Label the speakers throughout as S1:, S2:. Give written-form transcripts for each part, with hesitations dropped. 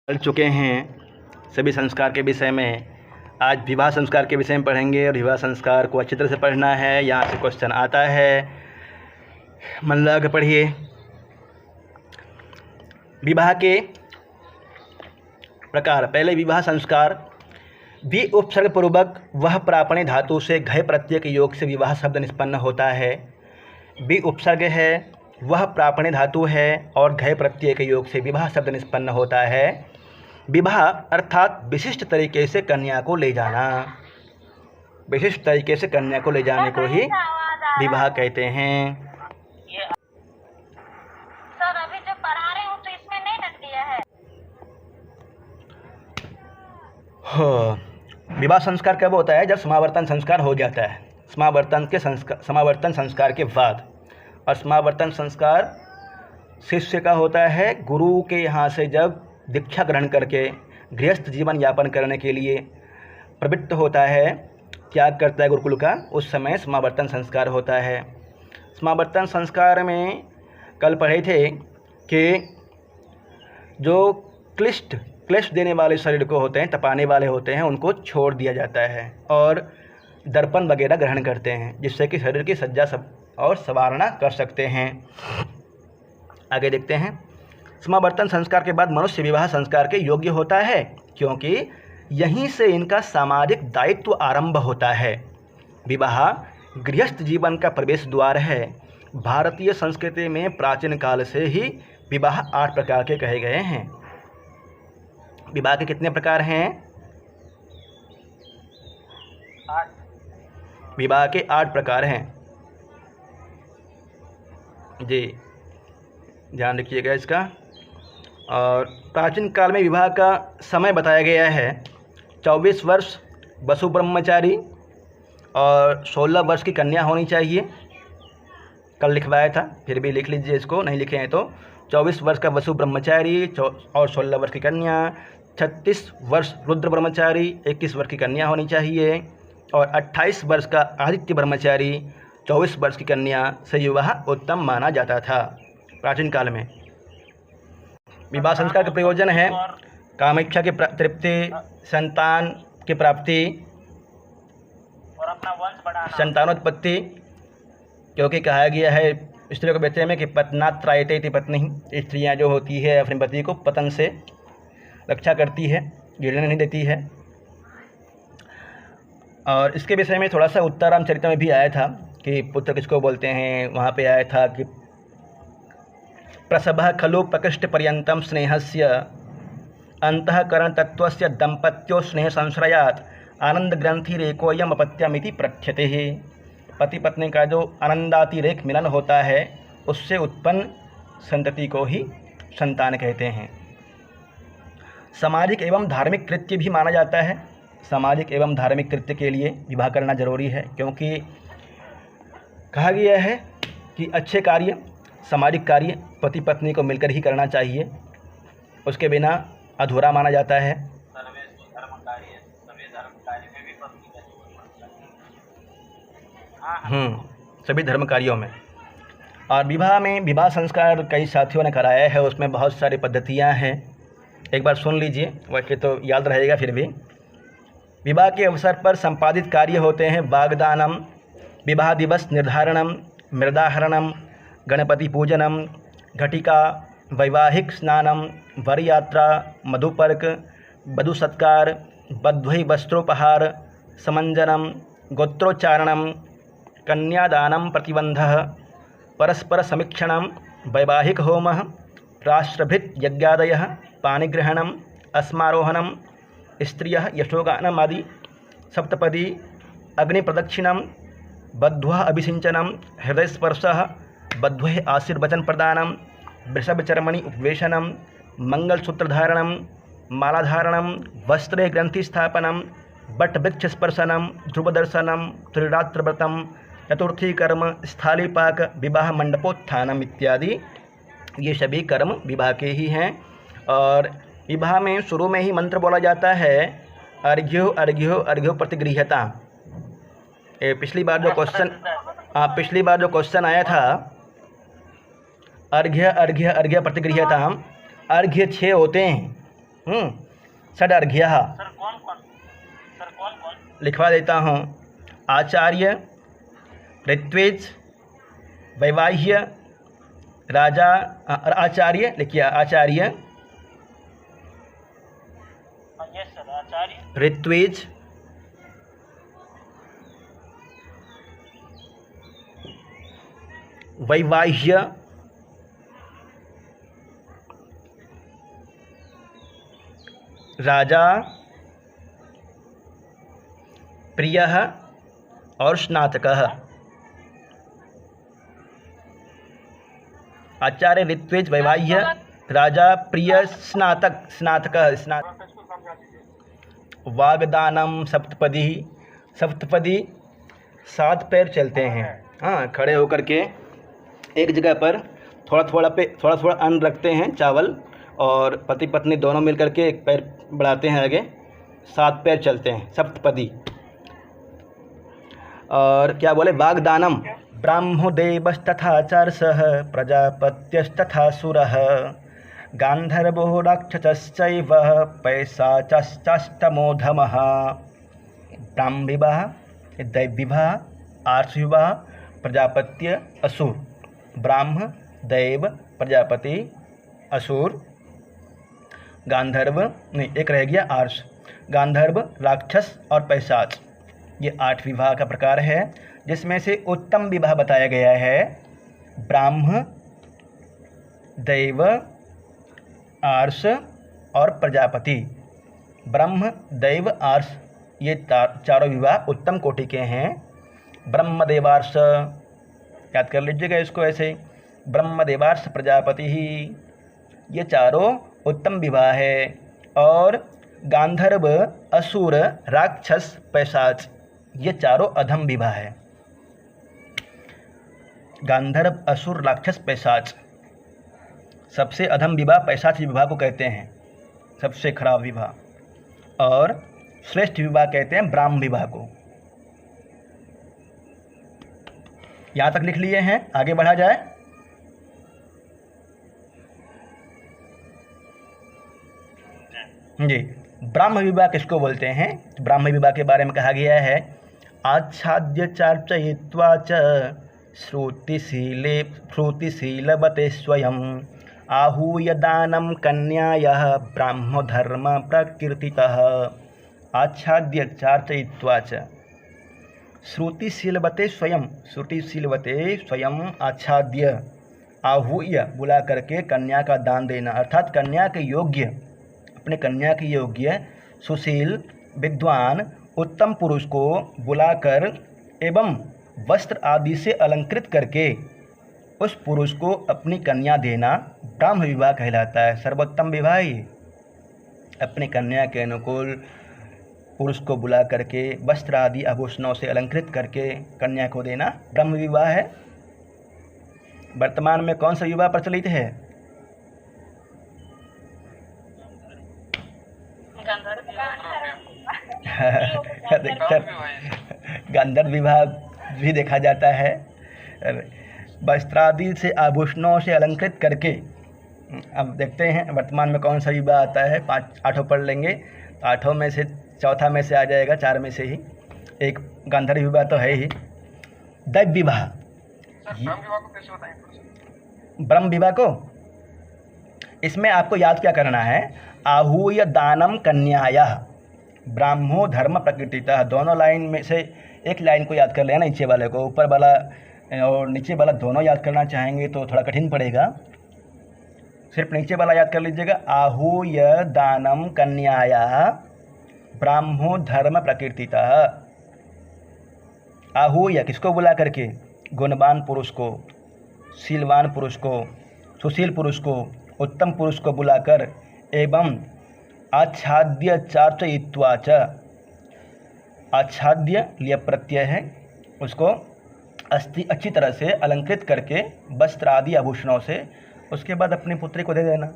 S1: चल चुके हैं सभी संस्कार के विषय में। आज विवाह संस्कार के विषय में पढ़ेंगे और विवाह संस्कार को अच्छी तरह से पढ़ना है। यहाँ से क्वेश्चन आता है, मन लगा के पढ़िए। विवाह के प्रकार। पहले विवाह संस्कार। वि उपसर्ग पूर्वक वह प्रापणे धातु से घय प्रत्यय के योग से विवाह शब्द निष्पन्न होता है। वि उपसर्ग है, वह प्रापणे धातु है और घय प्रत्यय के योग से विवाह शब्द निष्पन्न होता है। विवाह अर्थात विशिष्ट तरीके से कन्या को ले जाना। विशिष्ट तरीके से कन्या को ले जाने को ही विवाह कहते हैं।
S2: सर अभी जो पढ़ा रहे हो तो इसमें नहीं रख दिया है।
S1: विवाह संस्कार कब होता है? जब समावर्तन संस्कार हो जाता है। समावर्तन संस्कार के बाद। और समावर्तन संस्कार शिष्य का होता है गुरु के यहाँ से जब दीक्षा ग्रहण करके गृहस्थ जीवन यापन करने के लिए प्रवृत्त होता है, त्याग करता है गुरुकुल का, उस समय समावर्तन संस्कार होता है। समावर्तन संस्कार में कल पढ़े थे कि जो क्लिष्ट देने वाले शरीर को होते हैं, तपाने वाले होते हैं, उनको छोड़ दिया जाता है और दर्पण वगैरह ग्रहण करते हैं, जिससे कि शरीर की सज्जा और संवारना कर सकते हैं। आगे देखते हैं। समावर्तन संस्कार के बाद मनुष्य विवाह संस्कार के योग्य होता है, क्योंकि यहीं से इनका सामाजिक दायित्व आरंभ होता है। विवाह गृहस्थ जीवन का प्रवेश द्वार है। भारतीय संस्कृति में प्राचीन काल से ही विवाह 8 प्रकार के कहे गए हैं। विवाह के कितने प्रकार हैं? 8। विवाह के 8 प्रकार हैं जी, ध्यान रखिएगा इसका। और प्राचीन काल में विवाह का समय बताया गया है 24 वर्ष वसु ब्रह्मचारी और 16 वर्ष की कन्या होनी चाहिए। कल लिखवाया था, फिर भी लिख लीजिए इसको, नहीं लिखे हैं तो। 24 वर्ष का वसु ब्रह्मचारी और 16 वर्ष की कन्या। 36 वर्ष रुद्र ब्रह्मचारी, 21 वर्ष की कन्या होनी चाहिए। और 28 वर्ष का आदित्य ब्रह्मचारी, 24 वर्ष की कन्या से विवाह उत्तम माना जाता था प्राचीन काल में। विवाह संस्कार के प्रयोजन है कामेच्छा की तृप्ति, संतान की प्राप्ति
S2: और अपना वंश बढ़ाना,
S1: संतानोत्पत्ति, क्योंकि कहा गया है स्त्रियों के विषय में कि पत्नात् त्रायते इति पत्नी। स्त्रियाँ जो होती है अपने पति को पतन से रक्षा करती है, गिरने नहीं देती है। और इसके विषय में थोड़ा सा उत्तरामचरित में भी आया था कि पुत्र किसको बोलते हैं। वहाँ पे आया था कि प्रसभः खलु प्रकृष्ट पर्यंतम स्नेहस्य अंतःकरण तत्वस्य दंपत्यो स्नेह संश्रयात् आनंद ग्रंथि रेकोयम अपत्यमिति प्रख्यते। पति पत्नी का जो आनंदातिरेक मिलन होता है, उससे उत्पन्न संतति को ही संतान कहते हैं। सामाजिक एवं धार्मिक कृत्य भी माना जाता है। सामाजिक एवं धार्मिक कृत्य के लिए विवाह करना जरूरी है, क्योंकि कहा गया है कि अच्छे कार्य, सामाजिक कार्य पति पत्नी को मिलकर ही करना चाहिए, उसके बिना अधूरा माना जाता है। सभी धर्म कार्यों में। और विवाह संस्कार कई साथियों ने कराया है, उसमें बहुत सारी पद्धतियां हैं। एक बार सुन लीजिए, वैसे तो याद रहेगा फिर भी। विवाह के अवसर पर संपादित कार्य होते हैं वाग्दानम, विवाह दिवस निर्धारणम, मृदाहरणम, गणपति पूजनम, घटिका, वैवाहिक स्नानम, वर यात्रा, मधुपर्क, वधू सत्कार, वध्वै वस्त्रोपहार, समंजनम, गोत्रोच्चारणम, कन्यादानम प्रतिबंधः, परस्पर समीक्षणम, वैवाहिक होमः, राष्ट्रभित यज्ञादयः, पाणिग्रहणम, अस्मारोहणम, स्त्रियः यशोगानम आदि, सप्तपदी, अग्निप्रदक्षिणम, बध्वः अभिषिंचनम, हृदयस्पर्शः, बध्वः आशीर्वचन प्रदानम, वृषभचर्मणि उपवेशनम, मंगलसूत्रधारणम, मालाधारणम, वस्त्रे ग्रंथि स्थापनम, बटवृक्ष स्पर्शनम, ध्रुवदर्शनम, त्रिरात्रव्रतम, चतुर्थी कर्म, स्थालीपाक, विवाह मंडपोत्थानम इत्यादि, ये सभी कर्म विवाह के ही हैं। और विवाह में शुरू में ही मंत्र बोला जाता है अर्घ्यो अर्घ्यो अर्घ्यो प्रतिगृह्यता। पिछली बार जो क्वेश्चन आया था अर्घ्य अर्घ्य अर्घ्य प्रतिगृह्यताम, अर्घ्य 6 होते हैं, षडर्घ्यः,
S3: सर कौन कौन? सर कौन कौन?
S1: लिखवा देता हूँ। आचार्य, ऋत्विज, वैवाह्य, राजा, आचार्य लिखिए, आचार्य,
S3: यस सर, आचार्य,
S1: ऋत्विज, वैवाह्य, राजा, प्रियः और स्नातकः। आचार्य, ऋत्विज, वैवाह्य, राजा, प्रिय, स्नातक। वागदानम सप्तपदी, सप्तपदी 7 पैर चलते हैं। हाँ, खड़े होकर के एक जगह पर थोड़ा थोड़ा अन्न रखते हैं, चावल, और पति पत्नी दोनों मिलकर के एक पैर बढ़ाते हैं आगे, 7 पैर चलते हैं, सप्तपदी। और क्या बोले, वागदानम ब्राह्मोदेवस्तथाचार्षः प्रजापत्यस्तथा सुरः गान्धर्वो राक्षसश्चैव पैशाचश्चाष्टमोधमः। ब्राह्मविवाह, दैवविवाह, आर्षविवाह, प्रजापत्य, असुर। ब्राह्म, दैव, प्रजापति, असुर, गांधर्व, नहीं एक रह गया आर्ष, गांधर्व, राक्षस और पैशाच। ये 8 विवाह का प्रकार है, जिसमें से उत्तम विवाह बताया गया है ब्राह्म, दैव, आर्ष और प्रजापति। ब्रह्म, दैव, आर्ष ये चारों विवाह उत्तम कोटि के हैं। ब्रह्मदेवार्ष, याद कर लीजिएगा इसको ऐसे, ब्रह्मदेवार्ष प्रजापति ही, ये चारों उत्तम विवाह है। और गांधर्व, असुर, राक्षस, पैशाच ये चारों अधम विवाह है। गांधर्व, असुर, राक्षस, पैशाच, सबसे अधम विवाह पैशाच विवाह को कहते हैं, सबसे खराब विवाह। और श्रेष्ठ विवाह कहते हैं ब्राह्म विवाह को। यहाँ तक लिख लिए हैं, आगे बढ़ा जाए। जी, ब्राह्म विवाह किसको बोलते हैं? ब्राह्म विवाह के बारे में कहा गया है, आच्छाद्य चार्चयित्वा च श्रुतिशीलवते स्वयं आहूय दानं कन्यायाः ब्राह्मधर्म प्रकीर्तितः। आच्छाद्य चार्चयित्वा च श्रुतिशीलवते स्वयं आच्छाद्य, आहूय बुला करके कन्या का दान देना, अर्थात कन्या के योग्य, अपने कन्या के योग्य सुशील विद्वान उत्तम पुरुष को बुलाकर एवं वस्त्र आदि से अलंकृत करके उस पुरुष को अपनी कन्या देना ब्राह्म विवाह कहलाता है। सर्वोत्तम विवाह ये, अपनी कन्या के अनुकूल पुरुष को बुला करके वस्त्र आदि आभूषणों से अलंकृत करके कन्या को देना ब्रह्म विवाह है। वर्तमान में कौन सा विवाह प्रचलित है? अधिकतर गांधर्व विवाह भी देखा जाता है। वस्त्रादि से आभूषणों से अलंकृत करके, अब देखते हैं वर्तमान में कौन सा विवाह आता है। 8 पढ़ लेंगे, 8 में से चौथा में से आ जाएगा, 4 में से ही एक गांधर्व विवाह तो है ही। दैव विवाह, ब्रह्म विवाह को इसमें आपको याद क्या करना है, आहूय दानम कन्यायाः ब्राह्मो धर्म प्रकीर्तितः। दोनों लाइन में से एक लाइन को याद कर लेना, नीचे वाले को, ऊपर वाला और नीचे वाला दोनों याद करना चाहेंगे तो थोड़ा कठिन पड़ेगा। सिर्फ नीचे वाला याद कर लीजिएगा, आहूय दानम कन्यायाः ब्राह्मो धर्म प्रकीर्तितः। आहूय किसको बुला करके? गुणवान पुरुष को, शीलवान पुरुष को, सुशील पुरुष को, उत्तम पुरुष को बुलाकर एवं आच्छाद्य चार्चयित्वा च, आच्छाद्य लिय प्रत्यय है, उसको अच्छी तरह से अलंकृत करके वस्त्र आदि आभूषणों से, उसके बाद अपनी पुत्री को दे देना,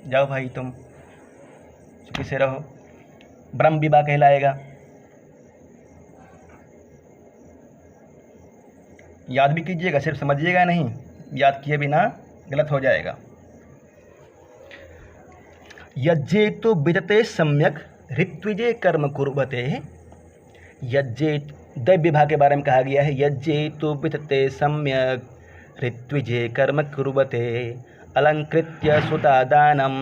S1: जाओ भाई तुम सुखी से रहो, ब्रह्म विवाह कहलाएगा। याद भी कीजिएगा, सिर्फ समझिएगा नहीं, याद किए बिना गलत हो जाएगा। यज्ञे तो विदते सम्यक ऋत्विजे कर्म कुर्वते। यज्ञे दैव विभाग के बारे में कहा गया है, यज्ञे तो विदते सम्यक ऋत्विजे कर्म कुर्वते अलंकृत्य सुतादानम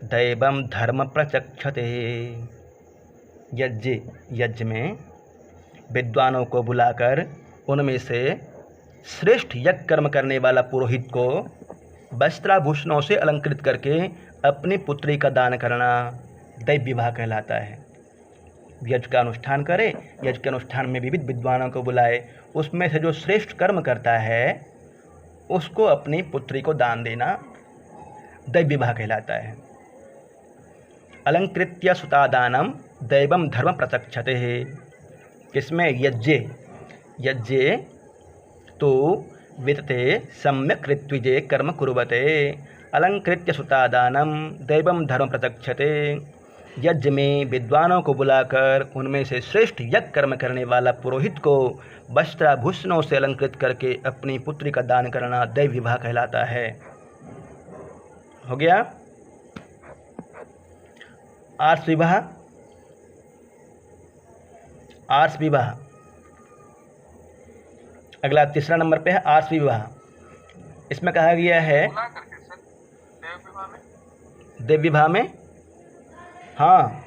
S1: दैवम धर्म प्रचक्षते। यज्ञ में विद्वानों को बुलाकर उनमें से श्रेष्ठ यज्ञ कर्म करने वाला पुरोहित को वस्त्राभूषणों से अलंकृत करके अपनी पुत्री का दान करना दैव विवाह कहलाता है। यज्ञ का अनुष्ठान करे, यज्ञ के अनुष्ठान में विविध विद्वानों को बुलाए, उसमें से जो श्रेष्ठ कर्म करता है उसको अपनी पुत्री को दान देना दैव विवाह कहलाता है। अलंकृत्य सुतादानम दैवम धर्म प्रचक्षते है। किसमें? यज्ञे तो विदते सम्यक ऋत्विजे कर्म कुर्वते अलंकृत्य सुतादानम दैवम धर्म प्रचक्षते। यज्ञ में विद्वानों को बुलाकर उनमें से श्रेष्ठ यज्ञ कर्म करने वाला पुरोहित को वस्त्राभूषणों से अलंकृत करके अपनी पुत्री का दान करना दैव विवाह कहलाता है। हो गया। आर्ष विवाह। आर्ष विवाह अगला तीसरा नंबर पे है आर्ष विवाह। इसमें कहा गया है देव विवाह में, हाँ,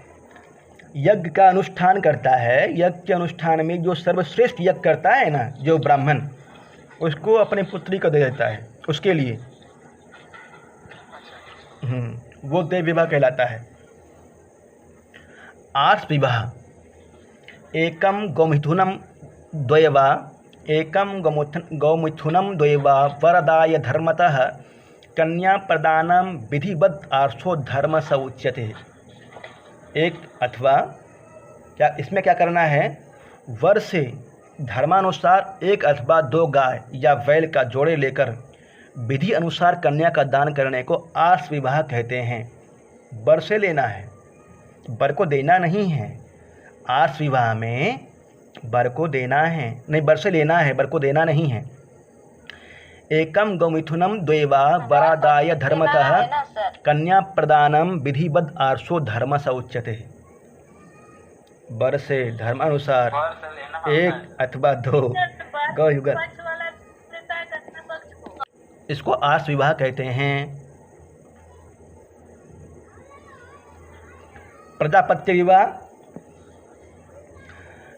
S1: यज्ञ का अनुष्ठान करता है। यज्ञ के अनुष्ठान में जो सर्वश्रेष्ठ यज्ञ करता है ना, जो ब्राह्मण, उसको अपनी पुत्री को दे देता है उसके लिए। वो देव विवाह कहलाता है। आर्ष विवाह। एकम गौमिथुनम द्वयवा वरदाय धर्मतः कन्या प्रदानम विधिवत आर्षो धर्म स उच्यते। एक अथवा क्या इसमें क्या करना है? वर से धर्मानुसार एक अथवा दो गाय या बैल का जोड़े लेकर विधि अनुसार कन्या का दान करने को आर्ष विवाह कहते हैं। वर से लेना है, वर को देना नहीं है। आर्ष विवाह में वर को देना है, नहीं, वर से लेना है, वर को देना नहीं है। एकम गौमिथुनम द्वैवा वरादाय धर्मतः कन्या प्रदानम विधिवद आर्षो धर्म स उच्यते। वर से धर्मानुसार एक अथवा दो गौयुगल, इसको आर्ष विवाह कहते हैं। प्रजापत्य विवाह।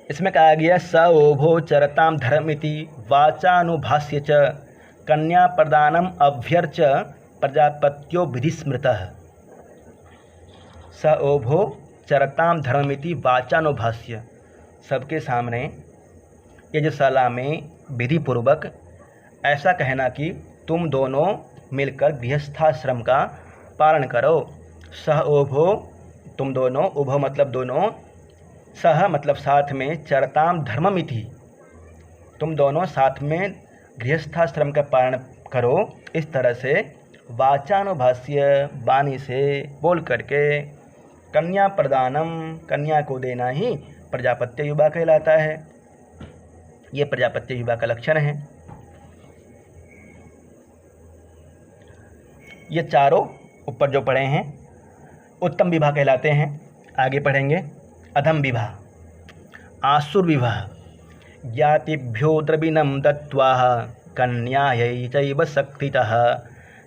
S1: इसमें कहा गया स ओभो चरताम धर्मिति वाचानुभाष्य च कन्या प्रदानम अभ्यर्च प्रजापत्यो विधि स्मृतः। स ओभो चरताम धर्मिति वाचानुभाष्य। सबके सामने यज्ञशाला में विधि पूर्वक ऐसा कहना कि तुम दोनों मिलकर गृहस्थाश्रम का पालन करो। सह ओभो, तुम दोनों, उभो मतलब दोनों, सह मतलब साथ में, चरताम धर्ममिति, तुम दोनों साथ में गृहस्थाश्रम का पालन करो। इस तरह से वाचानुभाष्य, वाणी से बोल करके कन्या प्रदानम, कन्या को देना ही प्रजापत्य विवाह कहलाता है। ये प्रजापत्य विवाह का लक्षण है। ये चारों ऊपर जो पढ़े हैं उत्तम विवाह कहलाते हैं। आगे पढ़ेंगे अधम विवाह। आसुर विवाह। ज्ञातिभ्यो द्रविणं दत्त्वा कन्यायै चैव शक्तितः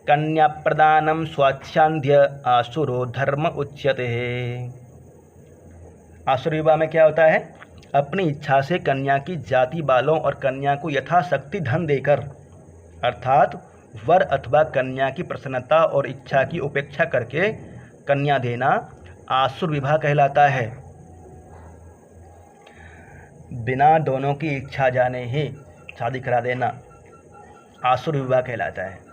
S1: कन्या प्रदानम स्वाच्छांद्य आसुरो धर्म उच्यते। आसुर विवाह में क्या होता है? अपनी इच्छा से कन्या की जाति बालों और कन्या को यथाशक्ति धन देकर, अर्थात वर अथवा कन्या की प्रसन्नता और इच्छा की उपेक्षा करके कन्या देना आसुर विवाह कहलाता है। बिना दोनों की इच्छा जाने ही शादी करा देना आसुर विवाह कहलाता है।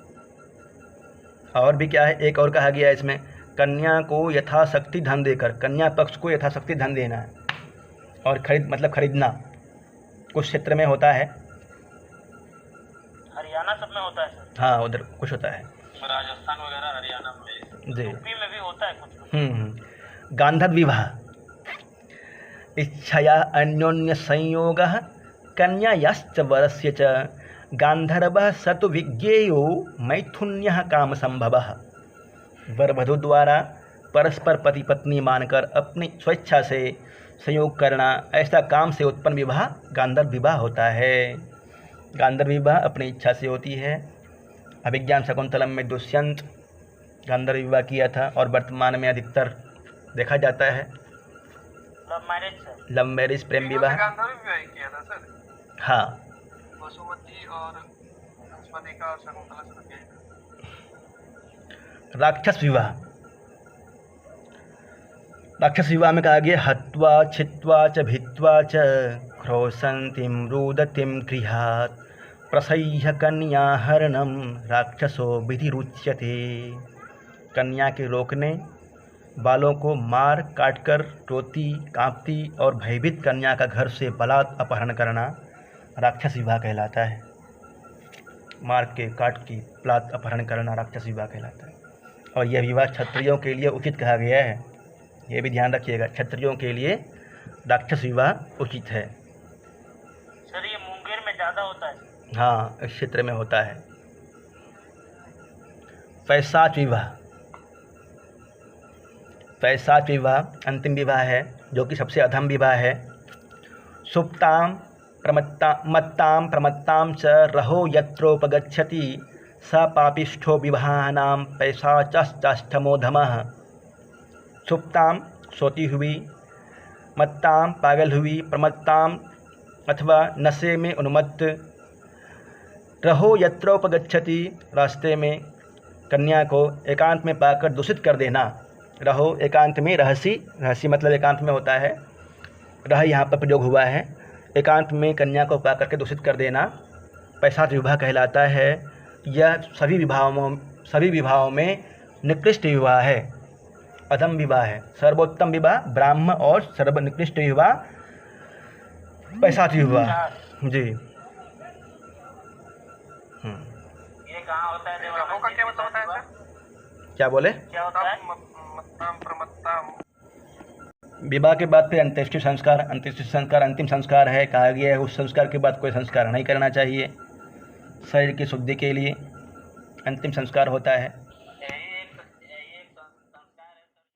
S1: और भी क्या है? एक और कहा गया है इसमें, कन्या को यथाशक्ति धन देकर, कन्या पक्ष को यथाशक्ति धन देना है। और खरीदना कुछ क्षेत्र में होता है,
S3: हरियाणा सब में होता है सर।
S1: हाँ, उधर कुछ होता है,
S3: राजस्थान वगैरह, हरियाणा में,
S1: जी,
S3: यूपी में भी होता है कुछ।
S1: गांधर्व विवाह। इच्छया अन्योन्य संयोगः कन्यायाश्च वरस्य च गांधर्वः सतु विज्ञेयो मैथुन्यः काम संभवः। वर वधु द्वारा परस्पर पति पत्नी मानकर अपनी स्वेच्छा से संयोग करना, ऐसा काम से उत्पन्न विवाह गांधर्व विवाह होता है। गांधर्व विवाह अपनी इच्छा से होती है। अभिज्ञान शकुंतलम में दुष्यंत गांधर्व विवाह किया था और वर्तमान में अधिकतर देखा जाता है
S3: love marriage sir.
S1: Love marriage, प्रेम विवाह।
S4: गांधर्व विवाह किया था सर।
S1: हाँ,
S4: वसुमती और स्वनिका और शकुंतला से किया।
S1: राक्षस विवाह। राक्षस विवाह में कहा गया हत्वा छित्वा च भित्वा च क्रोशंतिम रुदतिम गृहात् प्रसह्य कन्याहरणम राक्षसो विधिरुच्यते। कन्या के रोकने, बालों को मार काटकर रोती कांपती और भयभीत कन्या का घर से बलात् अपहरण करना राक्षस विवाह कहलाता है। मार के काट के बलात् अपहरण करना राक्षस विवाह कहलाता है। और यह विवाह क्षत्रियों के लिए उचित कहा गया है। यह भी ध्यान रखिएगा, क्षत्रियों के लिए राक्षस विवाह उचित है।
S3: सर ये मुंगेर में ज़्यादा होता है।
S1: हाँ, इस क्षेत्र में होता है। पैशाच विवाह। पैशाच विवाह अंतिम विवाह है, जो कि सबसे अधम विवाह है। सुप्ताम मत्ताम प्रमत्ताम च रहो यत्रोपगच्छति स पापिष्ठो विवाहानाम पैशाचश्चाष्टमोधमः। सुप्ताम सोती हुई, मत्ताम पागल हुई, प्रमत्ताम अथवा नशे में उन्मत्त, रहो यत्रोपगच्छति रास्ते में कन्या को एकांत में पाकर दूषित कर देना। रहो एकांत में, रहसी मतलब एकांत में होता है, रह यहाँ पर प्रयोग हुआ है। एकांत में कन्या को पाकर के दूषित कर देना पैशाच विवाह कहलाता है। यह सभी विवाहों में निकृष्ट विवाह है, अधम विवाह है। सर्वोत्तम विवाह ब्राह्म और सर्वनिकृष्ट विवाह पैशाच विवाह। जी
S3: ये कहाँ होता है?
S4: रहो का क्या मतलब होता है सर?
S1: क्या बोले?
S3: क्या होता है?
S4: मत्ताम प्रमत्ताम।
S1: विवाह के बाद फिर अंत्येष्टि संस्कार। अंत्येष्टि संस्कार अंतिम संस्कार है। कहा गया है उस संस्कार के बाद कोई संस्कार नहीं करना चाहिए। शरीर की शुद्धि के लिए अंतिम संस्कार होता है।